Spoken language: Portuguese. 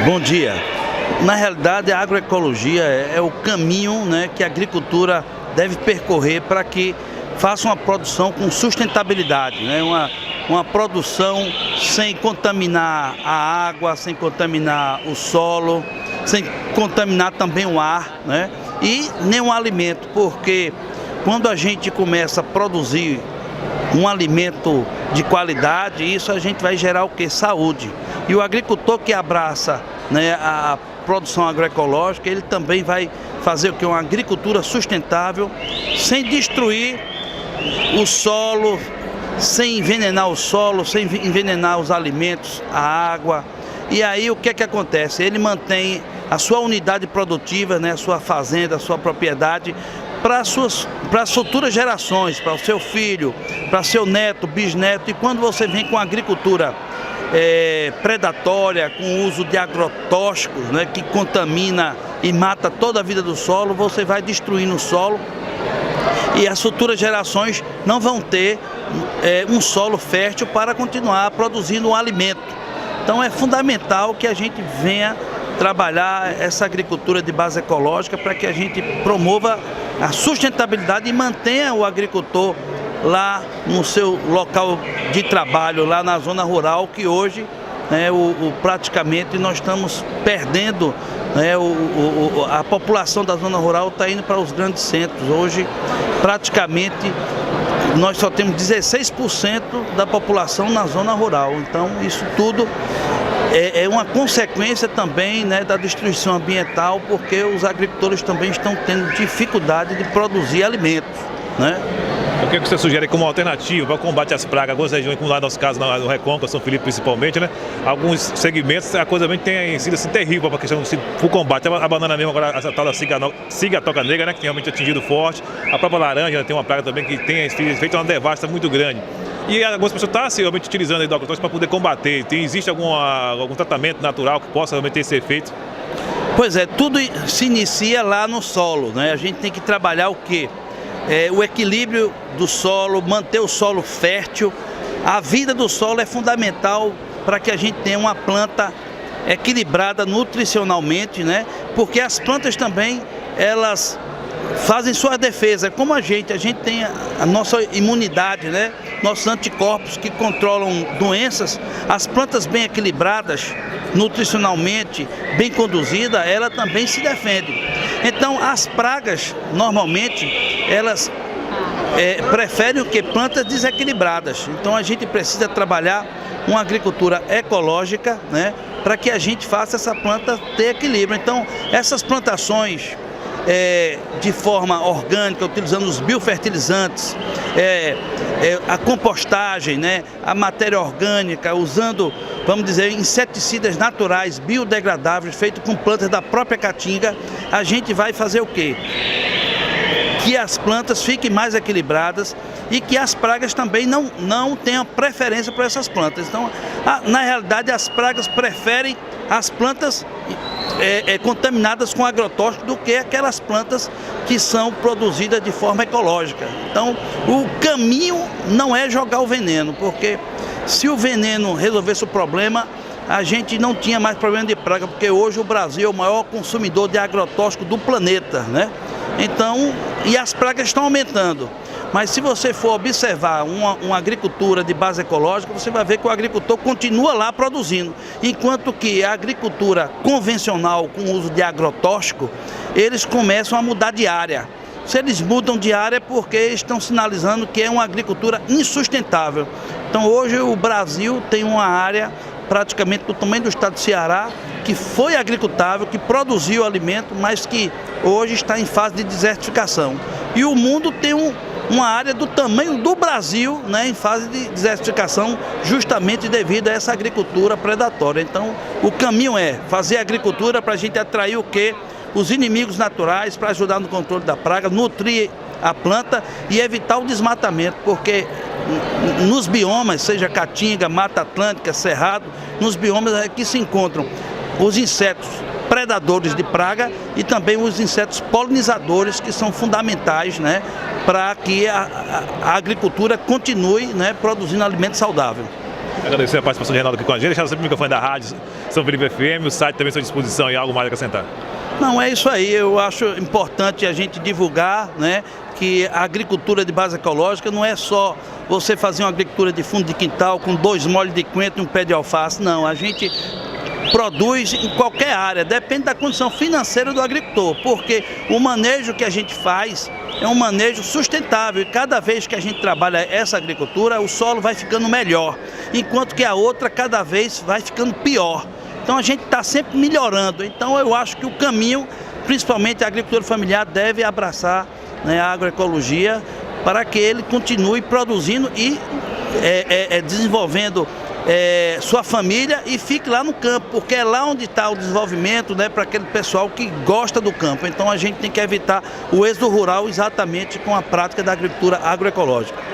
Bom dia. Na realidade, a agroecologia é o caminho, né, que a agricultura deve percorrer para que faça uma produção com sustentabilidade, né, uma produção sem contaminar a água, sem contaminar o solo, sem contaminar também o ar, né, e nenhum alimento, porque quando a gente começa a produzir um alimento de qualidade, isso a gente vai gerar o quê? Saúde. E o agricultor que abraça, né, a produção agroecológica, ele também vai fazer o quê? Uma agricultura sustentável, sem destruir o solo, sem envenenar o solo, sem envenenar os alimentos, a água. E aí o que é que acontece? Ele mantém a sua unidade produtiva, né, a sua fazenda, a sua propriedade, para as futuras gerações, para o seu filho, para seu neto, bisneto. E quando você vem com a agricultura predatória, com o uso de agrotóxicos, né, que contamina e mata toda a vida do solo, você vai destruindo o solo e as futuras gerações não vão ter um solo fértil para continuar produzindo um alimento. Então é fundamental que a gente venha trabalhar essa agricultura de base ecológica para que a gente promova a sustentabilidade e mantenha o agricultor lá no seu local de trabalho, lá na zona rural, que hoje, né, praticamente nós estamos perdendo, né, a população da zona rural está indo para os grandes centros. Hoje, praticamente, nós só temos 16% da população na zona rural. Então, isso tudo é uma consequência também, né, da destruição ambiental, porque os agricultores também estão tendo dificuldade de produzir alimentos, né? O que você sugere como alternativa para o combate às pragas? Algumas regiões, como lá no nosso caso, no Recôncavo, São Felipe principalmente, né? Alguns segmentos, a coisa tem sido assim, terrível para a questão do combate. A banana mesmo, agora a tal da siga-toca negra, né, que tem realmente atingido forte. A própria laranja, né, tem uma praga também que tem feito uma devasta muito grande. E algumas pessoas estão realmente utilizando o agrotóxico para poder combater. Existe algum tratamento natural que possa realmente ter esse efeito? Pois é, tudo se inicia lá no solo, né? A gente tem que trabalhar o quê? O equilíbrio do solo, manter o solo fértil. A vida do solo é fundamental para que a gente tenha uma planta equilibrada nutricionalmente, né? Porque as plantas também, elas fazem sua defesa, como a gente tem a nossa imunidade, né? Nossos anticorpos que controlam doenças. As plantas bem equilibradas, nutricionalmente, bem conduzida, ela também se defende. Então, as pragas, normalmente, elas preferem o que? Plantas desequilibradas. Então, a gente precisa trabalhar uma agricultura ecológica, né, para que a gente faça essa planta ter equilíbrio. Então, essas plantações de forma orgânica, utilizando os biofertilizantes, a compostagem, né, a matéria orgânica, usando, vamos dizer, inseticidas naturais, biodegradáveis, feitos com plantas da própria caatinga, a gente vai fazer o quê? Que as plantas fiquem mais equilibradas e que as pragas também não tenham preferência por essas plantas. Então, na realidade, as pragas preferem as plantas contaminadas com agrotóxico do que aquelas plantas que são produzidas de forma ecológica. Então, o caminho não é jogar o veneno, porque se o veneno resolvesse o problema, a gente não tinha mais problema de praga, porque hoje o Brasil é o maior consumidor de agrotóxico do planeta, né? Então, e as pragas estão aumentando. Mas se você for observar uma agricultura de base ecológica, você vai ver que o agricultor continua lá produzindo. Enquanto que a agricultura convencional, com o uso de agrotóxico, eles começam a mudar de área. Se eles mudam de área é porque estão sinalizando que é uma agricultura insustentável. Então hoje o Brasil tem uma área praticamente do tamanho do estado do Ceará, que foi agricultável, que produziu alimento, mas que hoje está em fase de desertificação. E o mundo tem uma área do tamanho do Brasil, né, em fase de desertificação, justamente devido a essa agricultura predatória. Então, o caminho é fazer agricultura para a gente atrair o quê? Os inimigos naturais, para ajudar no controle da praga, nutrir a planta e evitar o desmatamento, porque nos biomas, seja Caatinga, Mata Atlântica, Cerrado, nos biomas é que se encontram os insetos predadores de praga e também os insetos polinizadores, que são fundamentais, né, para que a agricultura continue, né, produzindo alimento saudável. Agradecer a participação de Reinaldo aqui com a gente, deixar sempre o microfone da rádio São Felipe FM, o site também à sua disposição e algo mais a acrescentar. Não, é isso aí, eu acho importante a gente divulgar, né, que a agricultura de base ecológica não é só você fazer uma agricultura de fundo de quintal com 2 molhos de coentro e um pé de alface, não, a gente produz em qualquer área, depende da condição financeira do agricultor, porque o manejo que a gente faz é um manejo sustentável e cada vez que a gente trabalha essa agricultura, o solo vai ficando melhor, enquanto que a outra cada vez vai ficando pior. Então a gente está sempre melhorando, então eu acho que o caminho, principalmente a agricultura familiar, deve abraçar, né, a agroecologia para que ele continue produzindo e desenvolvendo sua família e fique lá no campo, porque é lá onde está o desenvolvimento, né, para aquele pessoal que gosta do campo. Então a gente tem que evitar o êxodo rural exatamente com a prática da agricultura agroecológica.